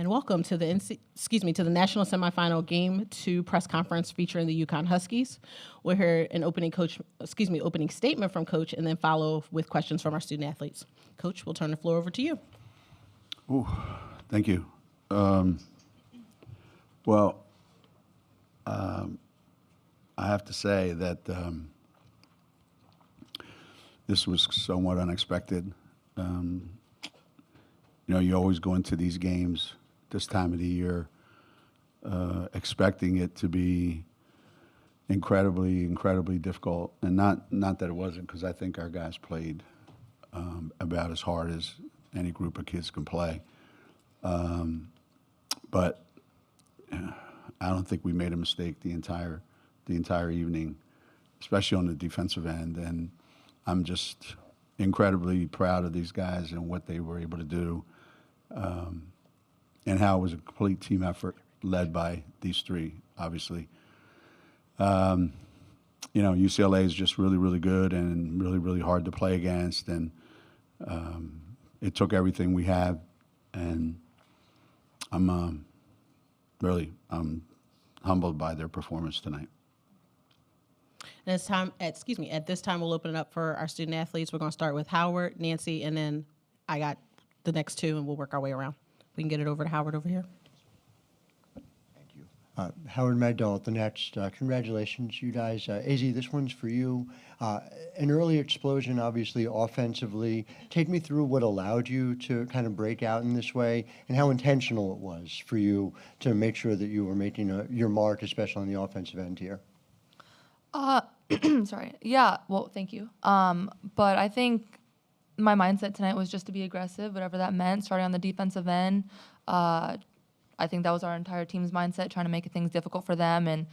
And welcome to the to the national semifinal game 2 press conference featuring the UConn Huskies. We'll hear an opening statement from Coach, and then follow with questions from our student athletes. Coach, we'll turn the floor over to you. Ooh, thank you. I have to say that this was somewhat unexpected. You always go into these games this time of the year expecting it to be incredibly difficult, and not that it wasn't, because I think our guys played about as hard as any group of kids can play. But I don't think we made a mistake the entire evening, especially on the defensive end. And I'm just incredibly proud of these guys and what they were able to do, and how it was a complete team effort led by these three, obviously. UCLA is just really good and really hard to play against, and it took everything we have, and I'm humbled by their performance tonight. And at this time, we'll open it up for our student athletes. We're going to start with Howard, Nancy, and then I got the next two, and we'll work our way around. We can get it over to Howard over here. Thank you. Howard Magdal at the Nets. Congratulations, you guys. AZ, this one's for you. An early explosion, obviously, offensively. Take me through what allowed you to kind of break out in this way, and how intentional it was for you to make sure that you were making your mark, especially on the offensive end here. Sorry. Yeah, well, thank you. But I think my mindset tonight was just to be aggressive, whatever that meant, starting on the defensive end. I think that was our entire team's mindset, trying to make things difficult for them and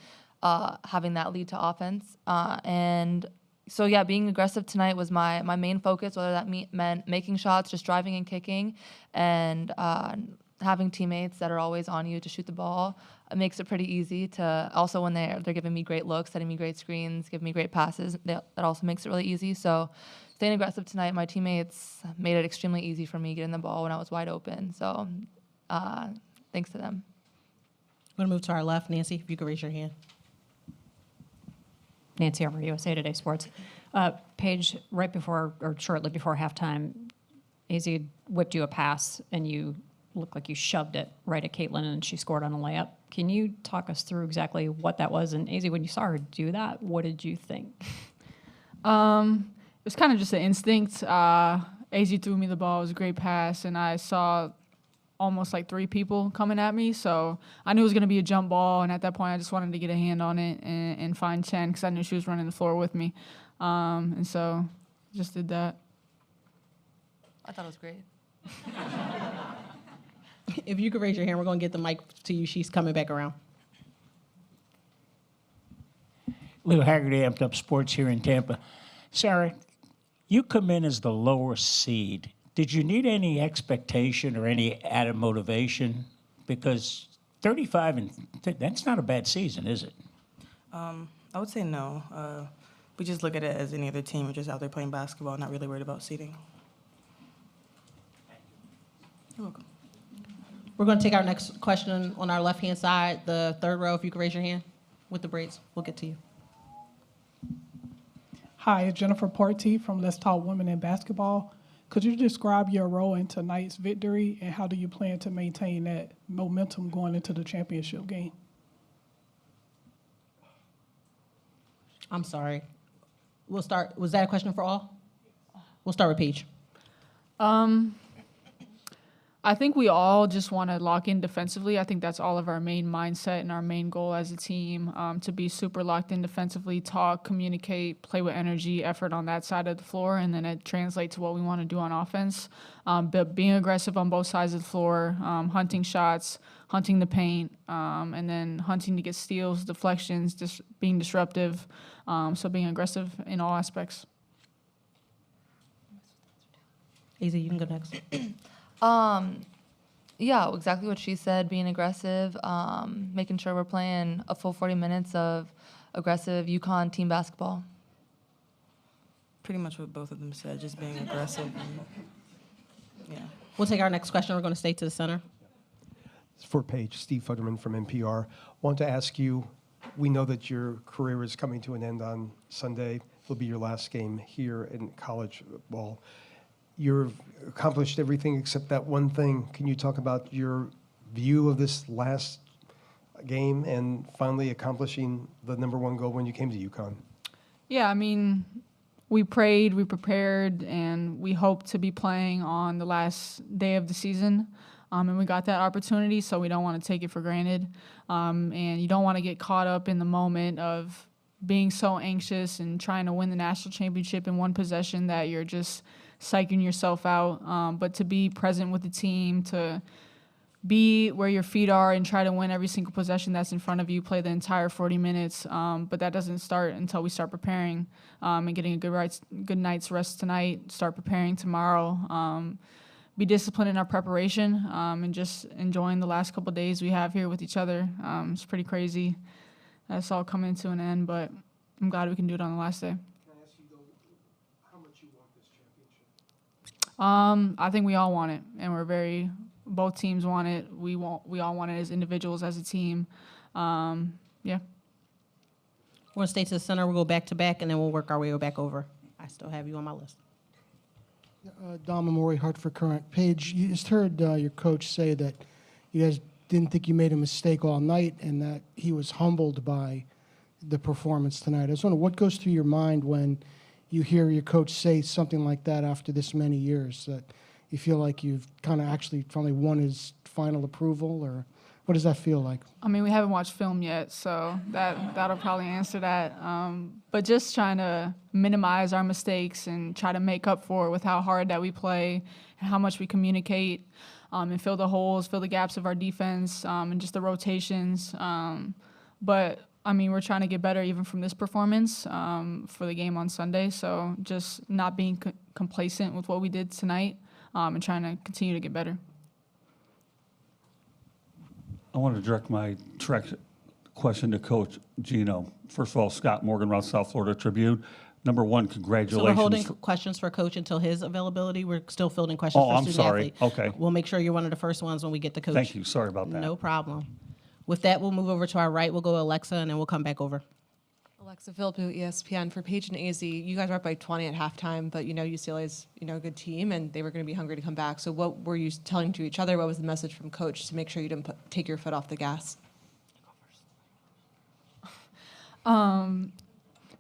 having that lead to offense. And so, yeah, being aggressive tonight was my main focus, whether that meant making shots, just driving and kicking, and having teammates that are always on you to shoot the ball. It makes it pretty easy to also, when they're giving me great looks, setting me great screens, giving me great passes, that also makes it really easy. So staying aggressive tonight, my teammates made it extremely easy for me getting the ball when I was wide open. So thanks to them. I'm going to move to our left. Nancy, if you could raise your hand. Nancy over USA Today Sports. Paige, right before or shortly before halftime, AZ whipped you a pass and you looked like you shoved it right at Caitlin and she scored on a layup. Can you talk us through exactly what that was? And AZ, when you saw her do that, what did you think? It was kind of just an instinct. AZ threw me the ball. It was a great pass, and I saw almost like 3 people coming at me, so I knew it was going to be a jump ball, and at that point I just wanted to get a hand on it and find Chen because I knew she was running the floor with me. And so just did that. I thought it was great. If you could raise your hand, we're going to get the mic to you. She's coming back around. Lou Haggerty, Amped Up Sports here in Tampa. Sarah, you come in as the lower seed. Did you need any expectation or any added motivation? Because 35, that's not a bad season, is it? I would say no. We just look at it as any other team. We're just out there playing basketball, not really worried about seeding. You're welcome. We're going to take our next question on our left-hand side, the third row. If you could raise your hand with the braids, we'll get to you. Hi, it's Jennifer Partee from Let's Talk Women in Basketball. Could you describe your role in tonight's victory, and how do you plan to maintain that momentum going into the championship game? I'm sorry. We'll start. Was that a question for all? We'll start with Paige. I think we all just want to lock in defensively. I think that's all of our main mindset and our main goal as a team, to be super locked in defensively, talk, communicate, play with energy, effort on that side of the floor, and then it translates to what we want to do on offense. But being aggressive on both sides of the floor, hunting shots, hunting the paint, and then hunting to get steals, deflections, just being disruptive. So being aggressive in all aspects. AZ, you can go next. Yeah, exactly what she said, being aggressive, making sure we're playing a full 40 minutes of aggressive UConn team basketball. Pretty much what both of them said, just being aggressive. And, yeah. We'll take our next question. We're going to stay to the center. for Paige, Steve Futterman from NPR. Want to ask you, we know that your career is coming to an end on Sunday. It'll be your last game here in college ball. You've accomplished everything except that one thing. Can you talk about your view of this last game and finally accomplishing the #1 goal when you came to UConn? Yeah, I mean, we prayed, we prepared, and we hoped to be playing on the last day of the season. And we got that opportunity, so we don't want to take it for granted. And you don't want to get caught up in the moment of being so anxious and trying to win the national championship in one possession that you're just psyching yourself out. But to be present with the team, to be where your feet are and try to win every single possession that's in front of you, play the entire 40 minutes. But that doesn't start until we start preparing and getting a good night's rest tonight, start preparing tomorrow. Be disciplined in our preparation and just enjoying the last couple of days we have here with each other. It's pretty crazy. That's all coming to an end, but I'm glad we can do it on the last day. Can I ask you, though, how much you want this championship? I think we all want it, and both teams want it. We all want it as individuals, as a team. Yeah. We're going to stay to the center. We'll go back to back, and then we'll work our way back over. I still have you on my list. Dom Amori, Hartford Current. Paige, you just heard your coach say that you guys didn't think you made a mistake all night and that he was humbled by the performance tonight. I was wondering, what goes through your mind when you hear your coach say something like that after this many years, that you feel like you've kind of actually finally won his final approval, or what does that feel like? I mean, we haven't watched film yet, so that'll probably answer that. But just trying to minimize our mistakes and try to make up for it with how hard that we play and how much we communicate and fill the holes, fill the gaps of our defense and just the rotations. But, I mean, we're trying to get better even from this performance for the game on Sunday. So just not being complacent with what we did tonight and trying to continue to get better. I want to direct my question to Coach Gino. First of all, Scott Morgan, Route South Florida Tribune. #1, congratulations. So we're holding questions for Coach until his availability. We're still fielding questions for student athlete. Okay. We'll make sure you're one of the first ones when we get to Coach. Thank you. Sorry about that. No problem. With that, we'll move over to our right. We'll go to Alexa, and then we'll come back over. Alexa Philippou, ESPN. For Paige and AZ, you guys were up by 20 at halftime, but UCLA is a good team, and they were going to be hungry to come back. So what were you telling to each other? What was the message from Coach to make sure you didn't take your foot off the gas?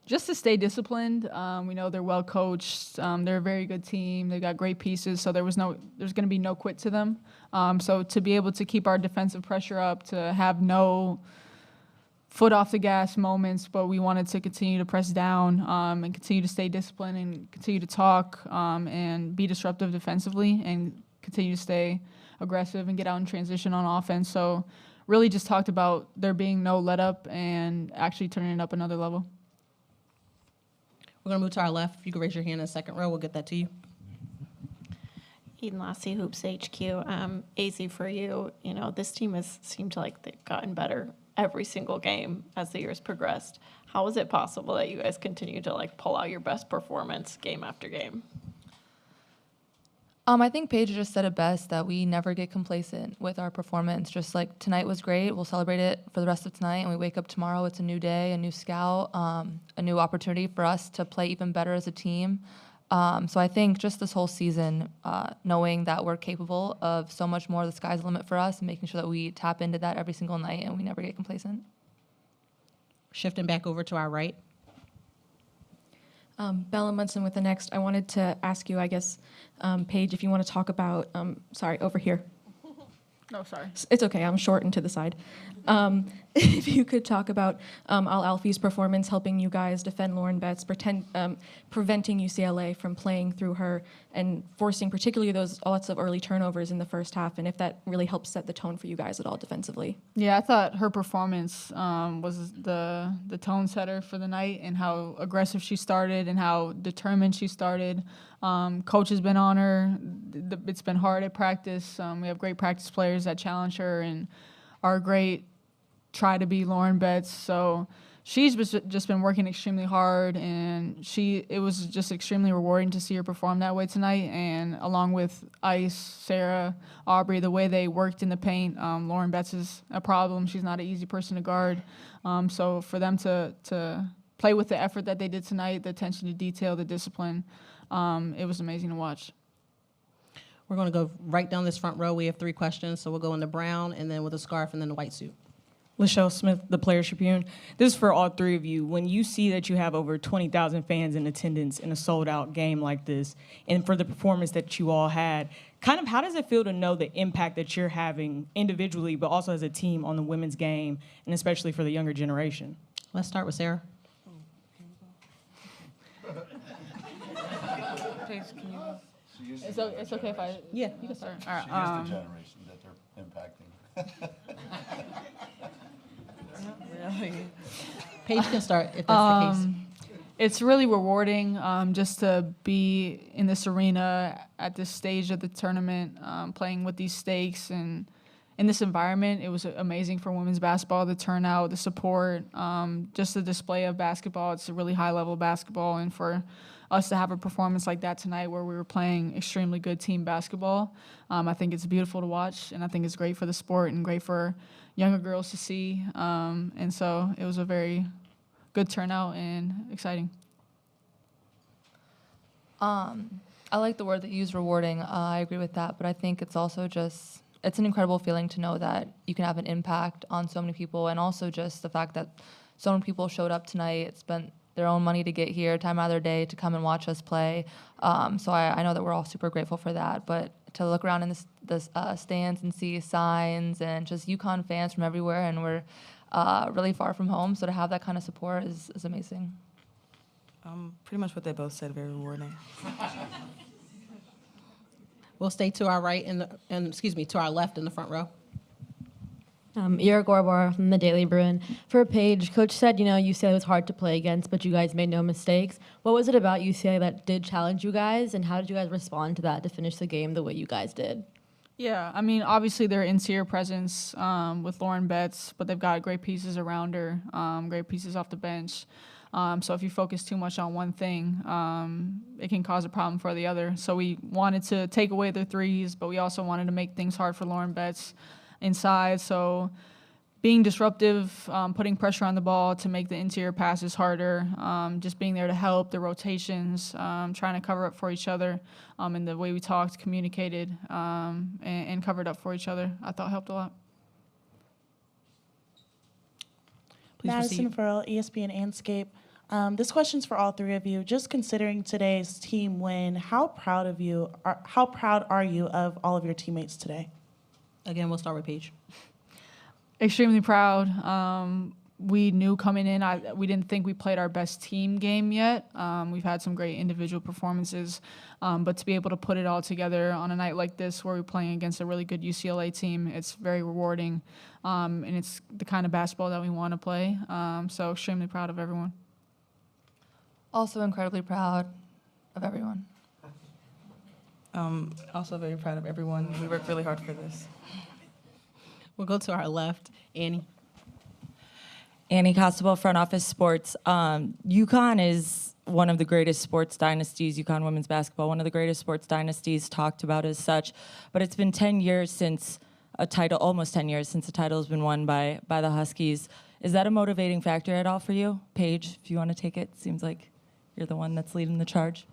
Just to stay disciplined. We know they're well coached. They're a very good team. They've got great pieces, so there's going to be no quit to them. So to be able to keep our defensive pressure up, to have no foot off the gas moments, but we wanted to continue to press down and continue to stay disciplined and continue to talk and be disruptive defensively and continue to stay aggressive and get out in transition on offense. So really just talked about there being no let up and actually turning it up another level. We're going to move to our left. If you can raise your hand in the second row, we'll get that to you. Eden Lassie, Hoops HQ. AZ, for you, this team has seemed like they've gotten better every single game as the years progressed. How is it possible that you guys continue to pull out your best performance game after game? I think Paige just said it best, that we never get complacent with our performance. Just like tonight was great, we'll celebrate it for the rest of tonight, and we wake up tomorrow, it's a new day, a new scout, a new opportunity for us to play even better as a team. So I think just this whole season, knowing that we're capable of so much more, the sky's the limit for us, and making sure that we tap into that every single night and we never get complacent. Shifting back over to our right. Bella Munson with the Next. I wanted to ask you, Paige, if you want to talk about, sorry, over here. No, sorry. It's okay. I'm short and to the side. If you could talk about Al Alfie's performance helping you guys defend Lauren Betts, preventing UCLA from playing through her and forcing particularly those lots of early turnovers in the first half, and if that really helps set the tone for you guys at all defensively. Yeah, I thought her performance was the tone setter for the night, and how aggressive she started and how determined she started. Coach has been on her. It's been hard at practice. We have great practice players that challenge her and are great, try to be Lauren Betts. So she's just been working extremely hard, and it was just extremely rewarding to see her perform that way tonight. And along with Ice, Sarah, Aubrey, the way they worked in the paint, Lauren Betts is a problem. She's not an easy person to guard. So for them to play with the effort that they did tonight, the attention to detail, the discipline, it was amazing to watch. We're going to go right down this front row. We have 3 questions, so we'll go in the brown, and then with a scarf, and then the white suit. Lachelle Smith, the Players Tribune. This is for all 3 of you. When you see that you have over 20,000 fans in attendance in a sold-out game like this, and for the performance that you all had, kind of how does it feel to know the impact that you're having individually, but also as a team on the women's game, and especially for the younger generation? Let's start with Sarah. It's okay if I... Yeah, you can start. All right. She is the generation that they're impacting. Really? Paige can start if that's the case. It's really rewarding just to be in this arena at this stage of the tournament, playing with these stakes and in this environment. It was amazing for women's basketball, the turnout, the support, just the display of basketball. It's a really high-level basketball, and for us to have a performance like that tonight where we were playing extremely good team basketball, I think it's beautiful to watch, and I think it's great for the sport and great for younger girls to see. And so it was a very good turnout and exciting. I like the word that you used, rewarding. I agree with that, but I think it's also just, it's an incredible feeling to know that you can have an impact on so many people, and also just the fact that so many people showed up tonight, spent their own money to get here, time out of their day to come and watch us play. So I know that we're all super grateful for that, but to look around in the stands and see signs and just UConn fans from everywhere, and we're really far from home, so to have that kind of support is amazing. Pretty much what they both said, very rewarding. We'll stay to our right to our left in the front row. Ira Gorbor from the Daily Bruin. For Paige, Coach said, UCLA was hard to play against, but you guys made no mistakes. What was it about UCLA that did challenge you guys, and how did you guys respond to that to finish the game the way you guys did? Yeah, I mean, obviously their interior presence with Lauren Betts, but they've got great pieces around her, great pieces off the bench. So if you focus too much on one thing, it can cause a problem for the other. So we wanted to take away their threes, but we also wanted to make things hard for Lauren Betts inside. So being disruptive, putting pressure on the ball to make the interior passes harder, just being there to help, the rotations, trying to cover up for each other, and the way we talked, communicated, and covered up for each other, I thought helped a lot. Please Madison Furl, ESPN Anscape. This question's for all 3 of you. Just considering today's team win, how proud are you of all of your teammates today? Again, we'll start with Paige. Extremely proud. We knew coming in, we didn't think we played our best team game yet. We've had some great individual performances, but to be able to put it all together on a night like this where we're playing against a really good UCLA team, it's very rewarding, and it's the kind of basketball that we want to play. So extremely proud of everyone. Also incredibly proud of everyone. Also very proud of everyone. We worked really hard for this. We'll go to our left. Annie. Annie Costable, Front Office Sports. UConn is one of the greatest sports dynasties, UConn women's basketball, one of the greatest sports dynasties, talked about as such. But it's been 10 years since a title, almost 10 years since a title has been won by the Huskies. Is that a motivating factor at all for you? Paige, if you want to take it, seems like you're the one that's leading the charge.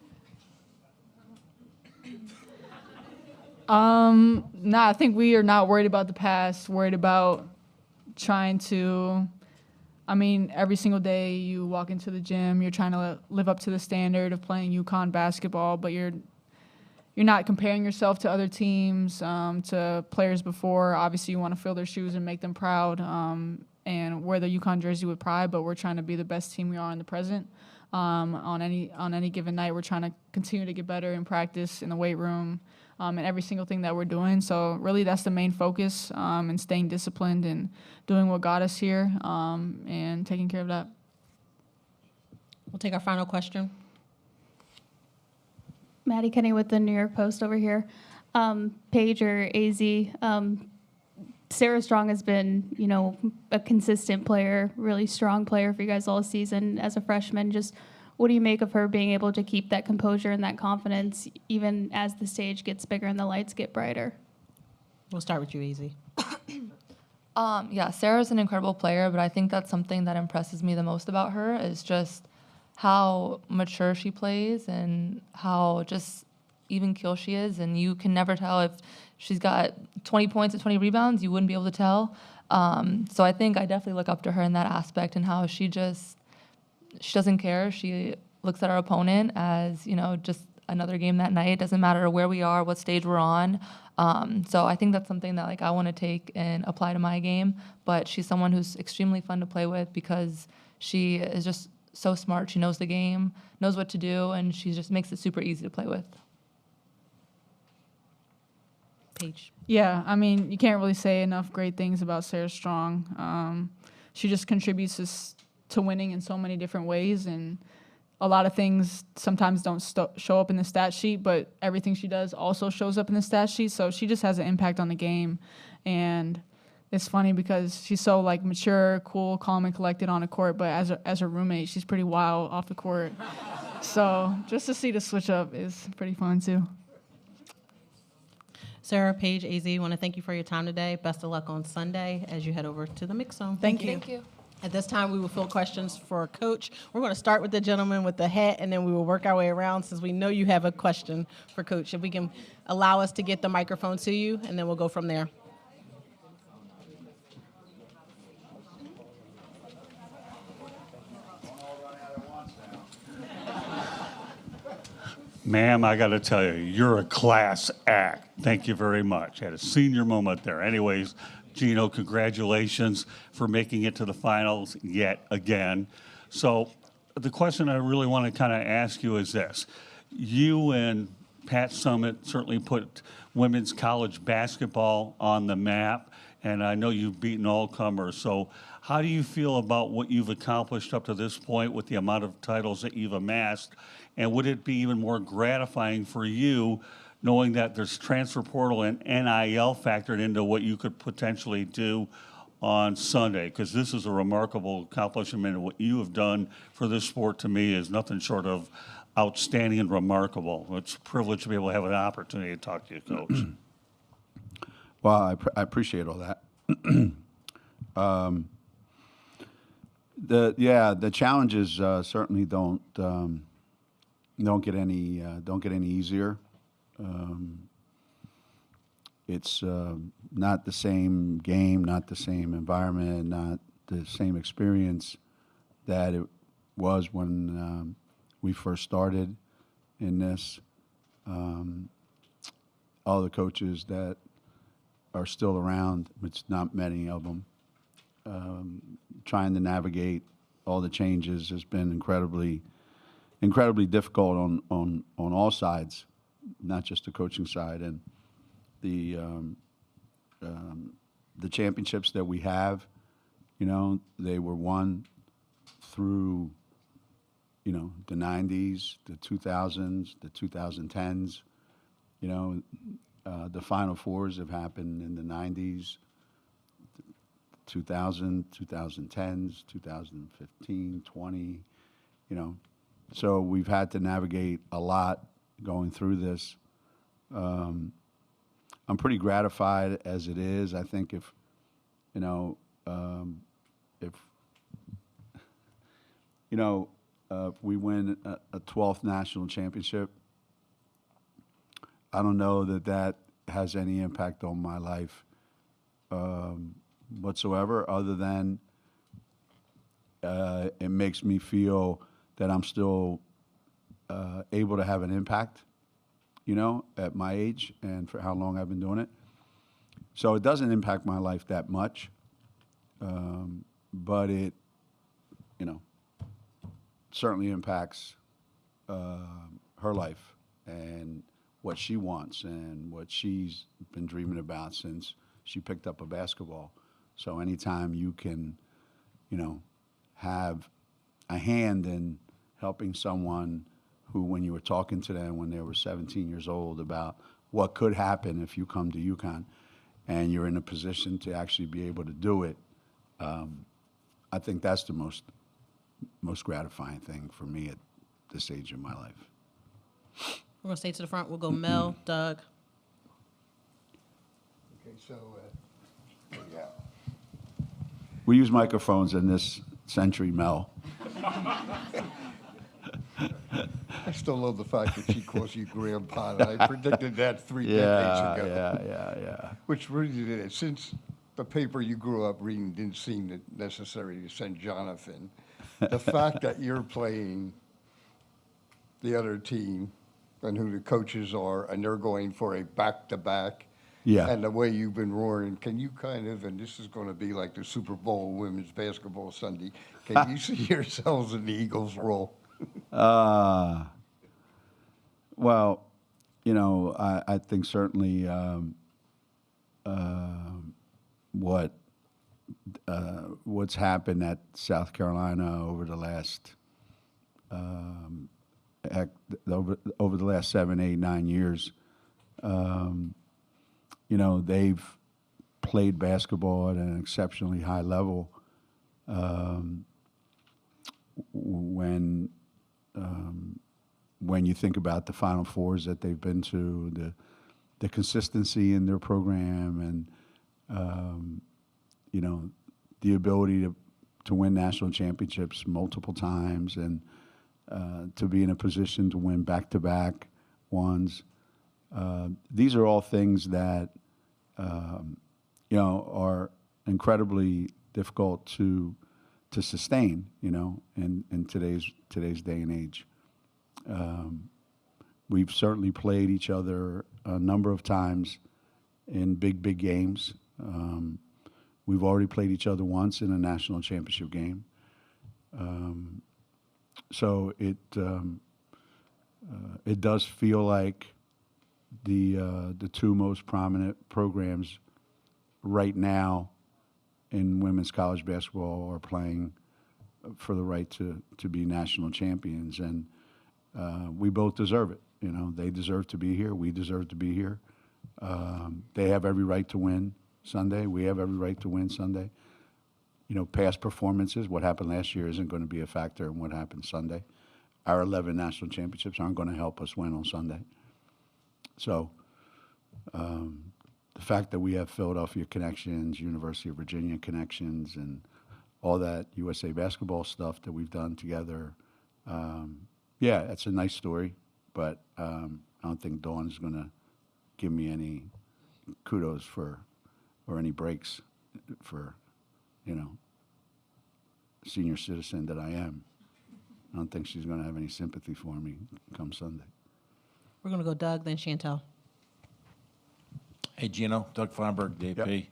I think we are not worried about the past, worried about trying to, every single day you walk into the gym, you're trying to live up to the standard of playing UConn basketball, but you're not comparing yourself to other teams, to players before. Obviously, you want to fill their shoes and make them proud, and wear the UConn jersey with pride, but we're trying to be the best team we are in the present. On any given night, we're trying to continue to get better in practice, in the weight room, and every single thing that we're doing. So really that's the main focus, and staying disciplined and doing what got us here, and taking care of that. We'll take our final question. Maddie Kenny with the New York Post over here. Paige or AZ, Sarah Strong has been, you know, a consistent player, really strong player for you guys all season as a freshman. Just what do you make of her being able to keep that composure and that confidence even as the stage gets bigger and the lights get brighter? We'll start with you, AZ. Yeah, Sarah's an incredible player, but I think that's something that impresses me the most about her is just how mature she plays and how just even keel she is. And you can never tell if she's got 20 points and 20 rebounds. You wouldn't be able to tell. So I think I definitely look up to her in that aspect and how she doesn't care. She looks at our opponent as, you know, just another game that night. It doesn't matter where we are, what stage we're on. So I think that's something that like I want to take and apply to my game. But she's someone who's extremely fun to play with because she is just so smart. She knows the game, knows what to do, and she just makes it super easy to play with. Paige. Yeah, I mean, you can't really say enough great things about Sarah Strong. She just contributes to winning in so many different ways, and a lot of things sometimes don't show up in the stat sheet, but everything she does also shows up in the stat sheet. So she just has an impact on the game, and it's funny because she's so like mature, cool, calm, and collected on the court, but as a roommate, she's pretty wild off the court. So just to see the switch up is pretty fun too. Sarah, Paige, AZ, want to thank you for your time today. Best of luck on Sunday as you head over to the mix zone. Thank you. Thank you. At this time, we will field questions for Coach. We're going to start with the gentleman with the hat, and then we will work our way around since we know you have a question for Coach. If we can allow us to get the microphone to you, and then we'll go from there. Ma'am, I got to tell you, you're a class act. Thank you very much. Had a senior moment there. Anyways, Gino, congratulations for making it to the finals yet again. So the question I really want to kind of ask you is this. You and Pat Summitt certainly put women's college basketball on the map, and I know you've beaten all comers. So how do you feel about what you've accomplished up to this point with the amount of titles that you've amassed? And would it be even more gratifying for you knowing that there's transfer portal and NIL factored into what you could potentially do on Sunday? Because this is a remarkable accomplishment, and what you have done for this sport to me is nothing short of outstanding and remarkable. It's a privilege to be able to have an opportunity to talk to you, Coach. Well, I appreciate all that. The challenges certainly don't get any easier. It's not the same game, not the same environment, not the same experience that it was when we first started in this. All the coaches that are still around, which not many of them, trying to navigate all the changes has been incredibly difficult on all sides, not just the coaching side. And the championships that we have, you know, they were won through, you know, the 90s, the 2000s, the 2010s. You know, the Final Fours have happened in the 90s, 2000, 2010s, 2015, 20, you know. So we've had to navigate a lot going through this. I'm pretty gratified as it is. I think if we win a 12th national championship, I don't know that has any impact on my life whatsoever, other than it makes me feel that I'm still able to have an impact, you know, at my age and for how long I've been doing it. So it doesn't impact my life that much, but it, you know, certainly impacts her life and what she wants and what she's been dreaming about since she picked up a basketball. So anytime you can, you know, have a hand in helping someone who, when you were talking to them when they were 17 years old about what could happen if you come to UConn, and you're in a position to actually be able to do it, I think that's the most gratifying thing for me at this age of my life. We're going to stay to the front. We'll go Mel, Doug. Okay, so, yeah. We use microphones in this century, Mel. I still love the fact that she calls you grandpa, and I predicted that 3 decades ago. Yeah. Which really did it. Since the paper you grew up reading didn't seem it necessary to send Jonathan, the fact that you're playing the other team and who the coaches are, and they're going for a back-to-back, Yeah. and the way you've been roaring, can you kind of, and this is going to be like the Super Bowl women's basketball Sunday, can you see yourselves in the Eagles' role? Well, you know, I think certainly what's happened at South Carolina over the last over the last 7, 8, 9 years, you know, they've played basketball at an exceptionally high level. When you think about the Final Fours that they've been to, the consistency in their program, and you know, the ability to win national championships multiple times, and to be in a position to win back-to-back ones. These are all things that you know, are incredibly difficult to sustain, you know, in today's day and age. We've certainly played each other a number of times in big games. We've already played each other once in a national championship game. So it does feel like the two most prominent programs right now in women's college basketball are playing for the right to be national champions, and we both deserve it. You know, they deserve to be here. We deserve to be here. They have every right to win Sunday. We have every right to win Sunday. You know, past performances, what happened last year isn't going to be a factor in what happens Sunday. Our 11 national championships aren't going to help us win on Sunday. So the fact that we have Philadelphia connections, University of Virginia connections, and all that USA basketball stuff that we've done together, yeah, it's a nice story, but I don't think Dawn's going to give me any kudos or any breaks for, you know, senior citizen that I am. I don't think she's going to have any sympathy for me come Sunday. We're going to go Doug, then Chantel. Hey, Gino, Doug Feinberg, DP.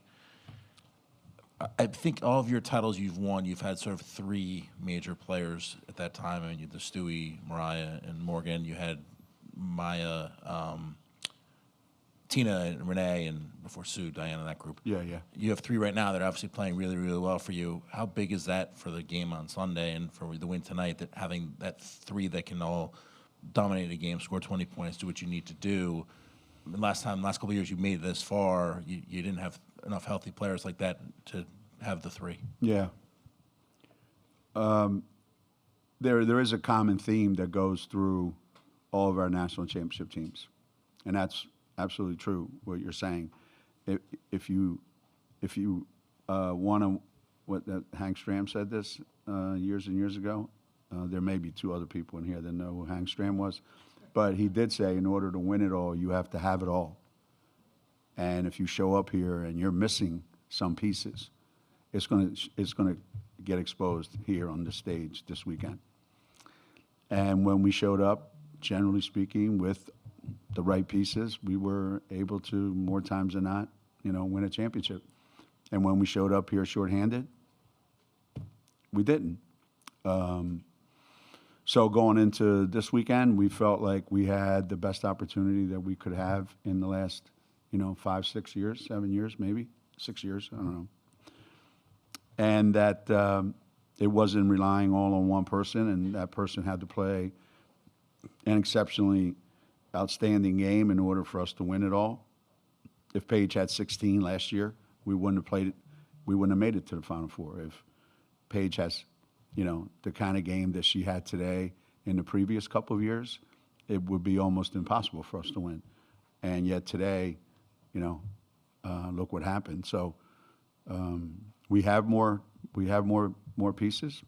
I think all of your titles you've won, you've had sort of 3 major players at that time. I mean, you had the Stewie, Mariah, and Morgan. You had Maya, Tina, and Renee, and before Sue, Diana, and that group. Yeah. You have 3 right now that are obviously playing really, really well for you. How big is that for the game on Sunday and for the win tonight, that having that 3 that can all dominate a game, score 20 points, do what you need to do? Last couple of years you made it this far, you didn't have enough healthy players like that to have the 3. Yeah. There is a common theme that goes through all of our national championship teams, and that's absolutely true what you're saying. If you want to, what that Hank Stram said this years and years ago. There may be 2 other people in here that know who Hank Stram was, but he did say in order to win it all, you have to have it all. And if you show up here and you're missing some pieces, it's going to get exposed here on the stage this weekend. And when we showed up, generally speaking, with the right pieces, we were able to, more times than not, you know, win a championship. And when we showed up here shorthanded, we didn't. So going into this weekend, we felt like we had the best opportunity that we could have in the last, you know, 5, 6 years, 7 years, maybe 6 years, I don't know. And that it wasn't relying all on one person, and that person had to play an exceptionally outstanding game in order for us to win it all. if Paige had 16 last year, we wouldn't have played it. We wouldn't have made it to the Final Four. If Paige has, the kind of game that she had today in the previous couple of years, it would be almost impossible for us to win. And yet today, look what happened. So we have more pieces.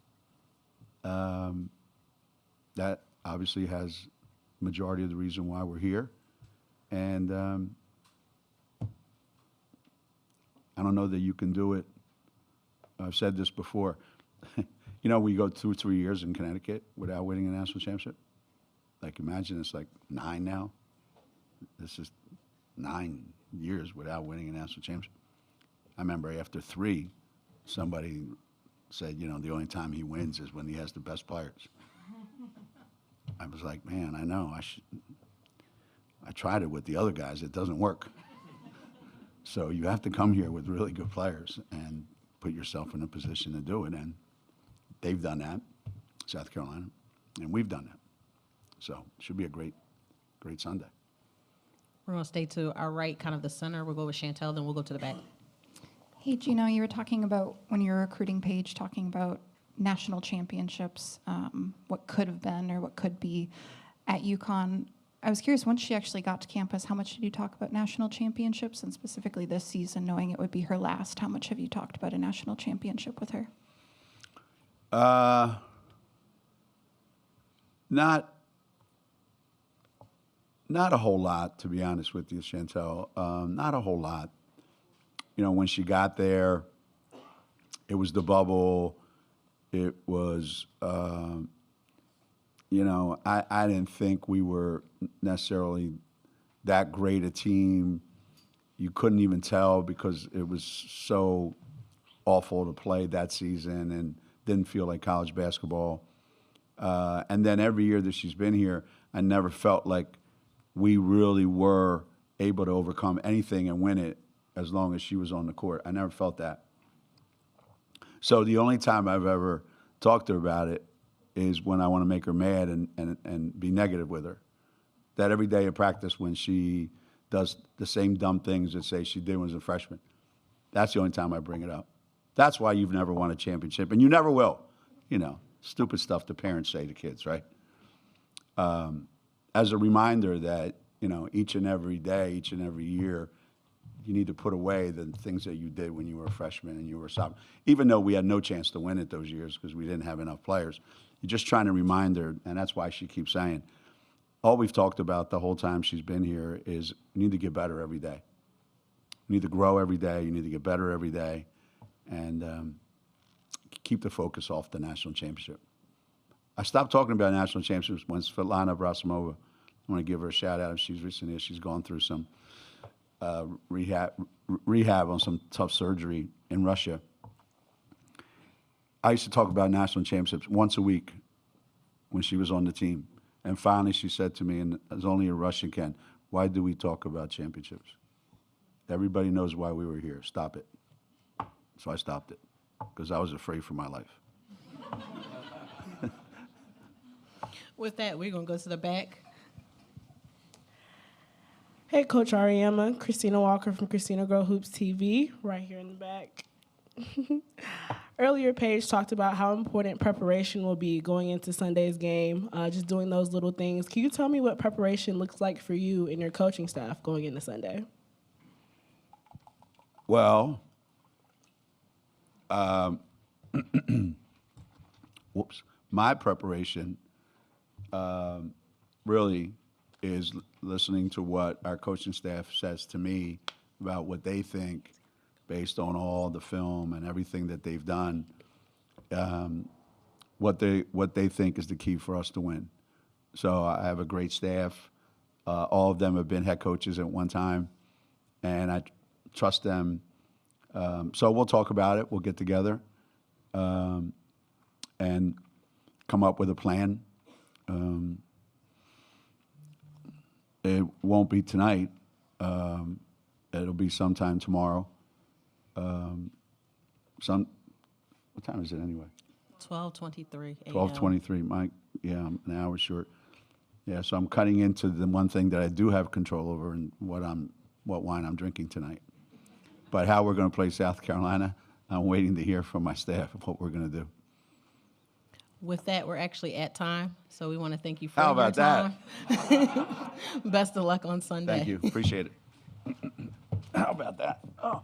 That obviously has majority of the reason why we're here. And I don't know that you can do it. I've said this before. We go 2 or 3 years in Connecticut without winning a national championship. Like, imagine it's like 9 now. This is 9 years without winning a national championship. I remember after 3, somebody said, the only time he wins is when he has the best players. I was like, man, I know. I tried it with the other guys. It doesn't work. So you have to come here with really good players and put yourself in a position to do it. And they've done that, South Carolina, and we've done that. So it should be a great Sunday. We're going to stay to our right, kind of the center. We'll go with Chantel, then we'll go to the back. Hey, Gino, you were talking about, when you were recruiting Paige, talking about national championships, what could have been or what could be at UConn. I was curious, once she actually got to campus, how much did you talk about national championships, and specifically this season, knowing it would be her last, how much have you talked about a national championship with her? Not a whole lot, to be honest with you, Chantel. Not a whole lot. When she got there, it was the bubble. It was, I didn't think we were necessarily that great a team. You couldn't even tell because it was so awful to play that season and didn't feel like college basketball. And then every year that she's been here, I never felt like we really were able to overcome anything and win it as long as she was on the court. I never felt that. So the only time I've ever talked to her about it is when I want to make her mad and be negative with her. That every day at practice when she does the same dumb things that say she did when she was a freshman. That's the only time I bring it up. That's why you've never won a championship, and you never will. Stupid stuff the parents say to kids, right? As a reminder that, each and every day, each and every year, you need to put away the things that you did when you were a freshman and you were a sophomore. Even though we had no chance to win it those years because we didn't have enough players, you're just trying to remind her, and that's why she keeps saying, all we've talked about the whole time she's been here is you need to get better every day. You need to grow every day. You need to get better every day. And keep the focus off the national championship. I stopped talking about national championships when Svetlana Abrasimova, I want to give her a shout out. She's recently, she's gone through some rehab on some tough surgery in Russia. I used to talk about national championships once a week when she was on the team. And finally she said to me, and as only a Russian can, why do we talk about championships? Everybody knows why we were here. Stop it. So I stopped it because I was afraid for my life. With that, we're going to go to the back. Hey, Coach Ariema, Christina Walker from Christina Girl Hoops TV, right here in the back. Earlier, Paige talked about how important preparation will be going into Sunday's game, just doing those little things. Can you tell me what preparation looks like for you and your coaching staff going into Sunday? Well, my preparation really is listening to what our coaching staff says to me about what they think based on all the film and everything that they've done, what they think is the key for us to win. So I have a great staff. All of them have been head coaches at one time, and I trust them. So we'll talk about it. We'll get together and come up with a plan. It won't be tonight. It'll be sometime tomorrow. What time is it anyway? 12:23 a.m. 12:23. I'm an hour short. Yeah, so I'm cutting into the one thing that I do have control over and what I'm what wine I'm drinking tonight. But how we're going to play South Carolina, I'm waiting to hear from my staff of what we're going to do. With that, we're actually at time, so we want to thank you for How your about that? time. Best of luck on Sunday. Thank you. Appreciate it. How about that? Oh.